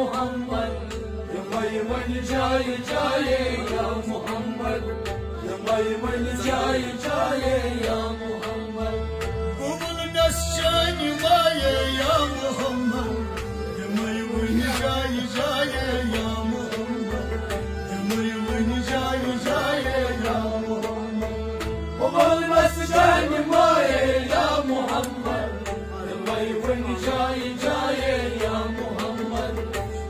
محمد يميمن جاي جاي يا محمد يميمن جاي جاي يا محمد قبل نسجاني ماي يا محمد يميمن جاي جاي يا محمد يميمن جاي جاي يا محمد قبل نسجاني ماي يا محمد يميمن جاي جاي يا محمد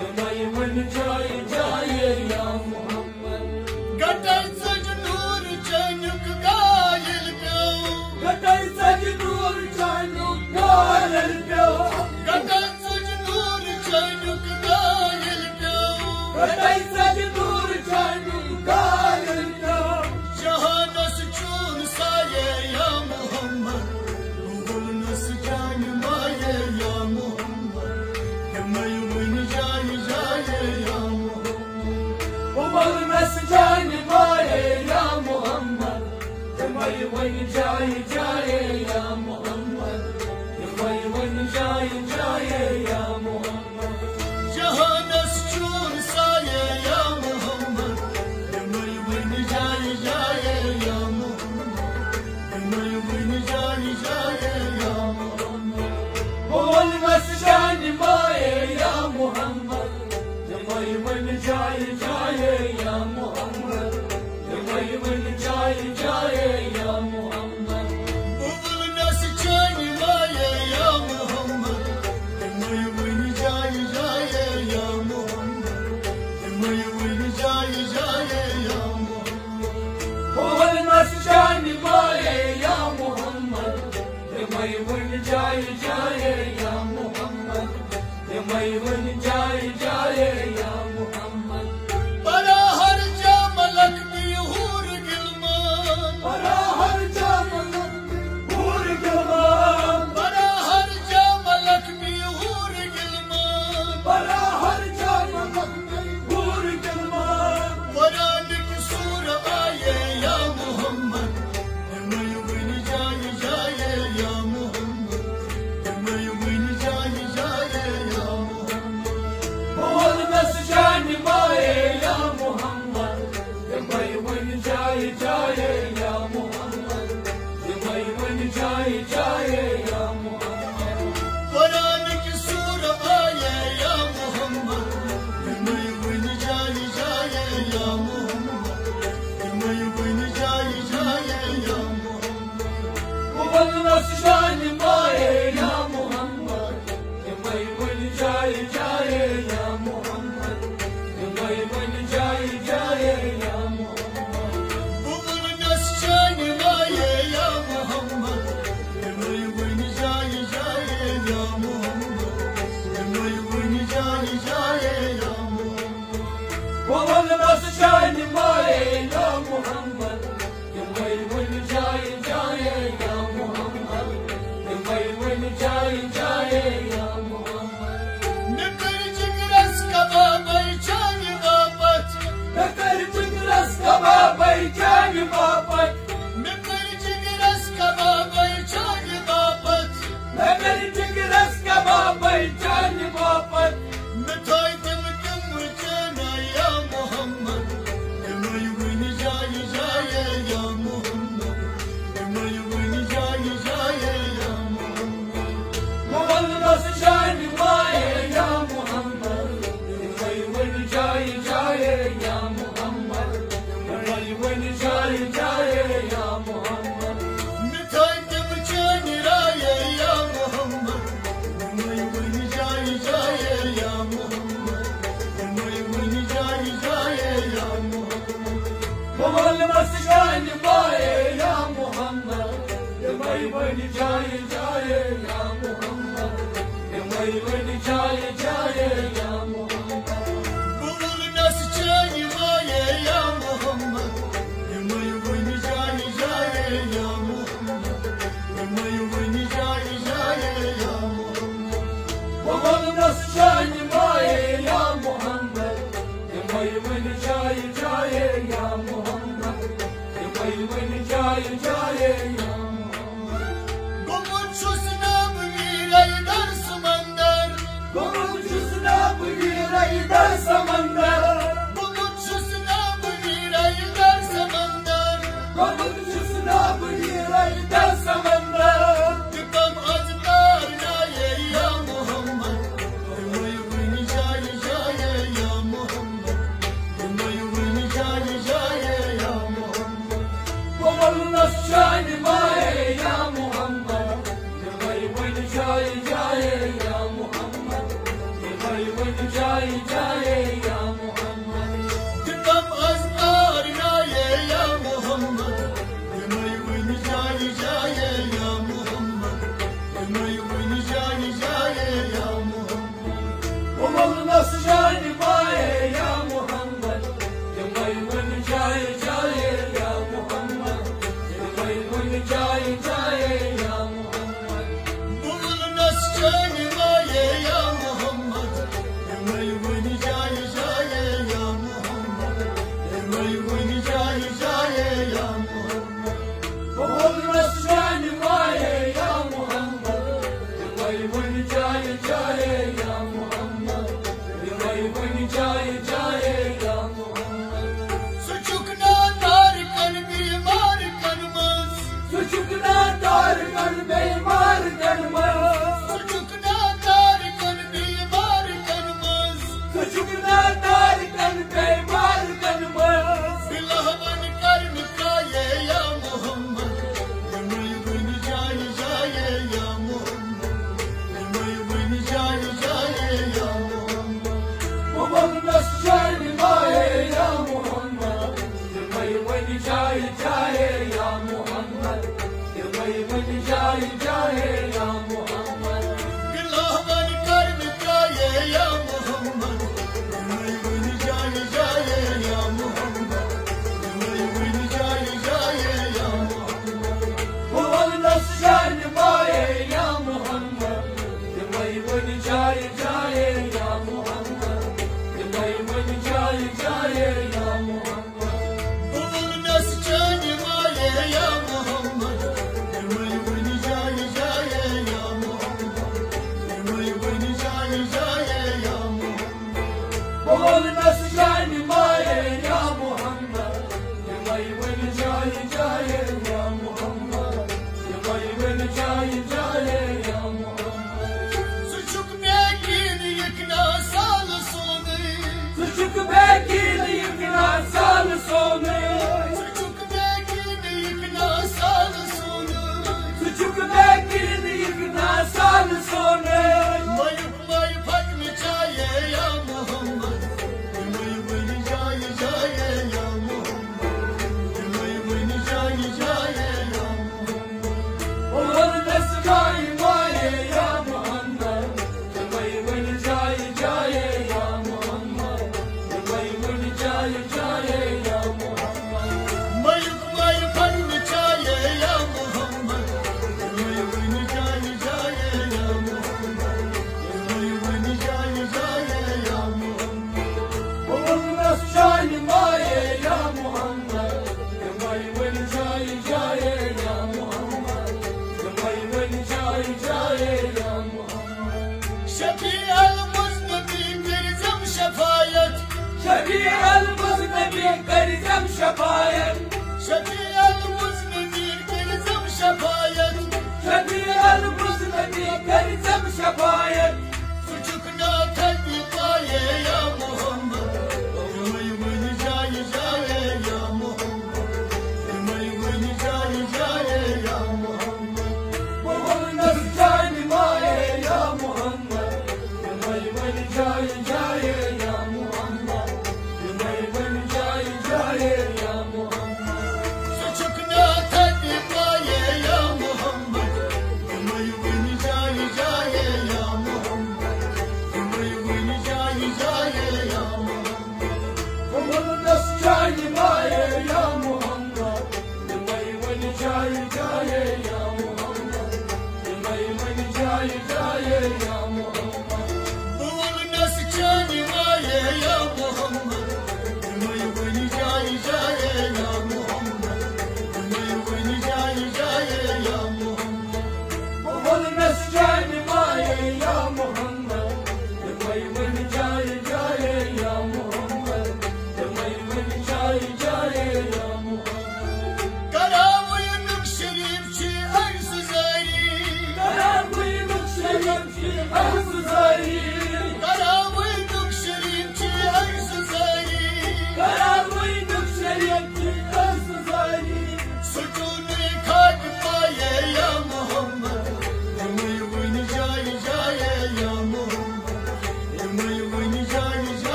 يميمن جاي جاي يا محمد قطع سجنور جنك قايل بيو قطع سجنور جنك قايل بيو قطع سجنور جنك قايل بيو قطع سجنور جنك قايل بيو جهان سجون سايه يا محمد قبل نسجان مايه يا محمد يميمن جاي جاي يا محمد قبل نسجان ماي يا محمد يميمن جاي جاي يا محمد يميمن جاي جاي يا محمد جهان سجون سايه يا محمد يميمن جاي جاي يا محمد يميمن جاي جاي يا محمد قبل نسجان ماي يا محمد يميمن جاي جاي يا محمد يميمن جاي جاي يا محمد قبل نسجان مايه يا محمد يميمن جاي جاي يا محمد يميمن جاي جاي يا محمد قبل نسجان ماي يا محمد يميمن جاي جاي يا محمد يميمن جاي جاي يا محمد برا هر جملك بيهور قلمان برا هر جملك بور قلمان برا هر جملك بيهور قلمان برا هر جملك بور قلمان ورانك سورة آية يا محمد يميمن جاي جاي يا محمد يميمن جاي جاي يا محمد قبل نسجان ماي يا محمد يميمن جاي جاي يا محمد يميمن جاي جاي يا محمد ورانك سورة آية يا محمد يميمن جاي جاي يا محمد يميمن جاي جاي يا محمد قبل نسجان ماي يا محمد يميمن جاي جاي يا محمد يميمن جاي جاي يا محمد قبل نسجان مايه يا محمد يميمن جاي جاي يا محمد يميمن جاي جاي يا محمد قبل نسجان ماي يا محمد يميمن جاي جاي يا محمد يميمن جاي جاي يا محمد نكر جگرس کبابی چنگ بابت نکر جگرس کبابی چنگ بابت نکر جگرس کبابی چنگ بابت نکر جگرس کبابی چنگ بابت متای دم دم جنا یا محمد कमल जिसना बड़ी रंगा समंदर कम अजदार जाए या मोहम्मद मयून जाए जाए या मोहम्मद मयून जाए जाए या मोहम्मद कमल नशान माए या मोहम्मद मयून जाए जाए या मोहम्मद मयून जाए जाए या मोहम्मद कम अजदार जाए या मोहम्मद मयून जाए जाए या मोहम्मद मयून जाए जाए या मोहम्मद कमल नशान माए या मोहम्मद मयून जाए जाए या मोहम्मद मयून जाए जाए या मोहम्मद बुल नस्चन माए या मोहम्मद मयून जाए जाए या मोहम्मद मयून जाए जाए या मोहम्मद कमल नशान माए या मोहम्मद मयून जाए जाए या मोहम्मद मयून जाए जाए या मोहम्मद सुचुकना तार कन बीमार कन मस सुचुकना तार कर बेमार कर मस सुचुकना तार कन बीमार कन मस सुचुकना तार कर बेमार कर मस बिलहवन कर निकाये या मोहम्मद मयून जाए जाए या मोहम्मद मयून जाए जाए या मोहम्मद कमल नशान माए या मोहम्मद मयून जाए जाए या मोहम्मद मयून जाए जाए या मोहम्मद बिलहवन कर निकाये या मोहम्मद मयून जाए जाए या मोहम्मद मयून जाए जाए या मोहम्मद कमल नशान माए या मोहम्मद मयून जाए जाए या मोहम्मद मयून जाए जाए या मोहम्मद बुल नस्चन माए या मोहम्मद मयून जाए जाए या मोहम्मद मयून जाए जाए या मोहम्मद कमल नशान माए या मोहम्मद मयून जाए जाए या मोहम्मद मयून जाए जाए या मोहम्मद सुचुक बेकीन यकना साल सोने सुचुक बेकीन यकना साल सोने सुचुक बेकीन यकना साल सोने सुचुक बेकीन यकना साल सोने मयून माय फट मिचाये या मोहम्मद मयून जाए जाए या मोहम्मद मयून जाए जाए या मोहम्मद कमल नशान माए या मोहम्मद मयून जाए जाए या मोहम्मद मयून जाए जाए या मोहम्मद मयून माय फट मिचाये या मोहम्मद मयून जाए जाए या मोहम्मद मयून जाए जाए या मोहम्मद कमल नशान माए या मोहम्मद मयून जाए जाए या मोहम्मद मयून जाए जाए या मोहम्मद शफी अल मुस्तफी बिरजम शफायत शफीअ अल-मुज़्नबी करजम शफायत शफी अल मुस्तफी बिरजम शफायत शफीअ अल-मुज़्नबी करजम शफायत सुचुकना थकी पाए या मोहम्मद मयून जाए जाए या मोहम्मद मयून जाए जाए या मोहम्मद कमल नशान माए या मोहम्मद मयून जाए जाए या मोहम्मद मयून जाए जाए या मोहम्मद सुचुकना थकी पाए या मोहम्मद मयून जाए जाए या मोहम्मद मयून जाए जाए या मोहम्मद कमल नशान माए या मोहम्मद मयून जाए जाए या मोहम्मद मयून जाए जाए या मोहम्मद बुल नस्चन माए या मोहम्मद मयून जाए जाए या मोहम्मद मयून जाए जाए या मोहम्मद कमल नशान माए या मोहम्मद मयून जाए जाए या मोहम्मद मयून जाए जाए या मोहम्मद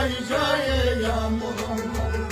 عيشة يا محمد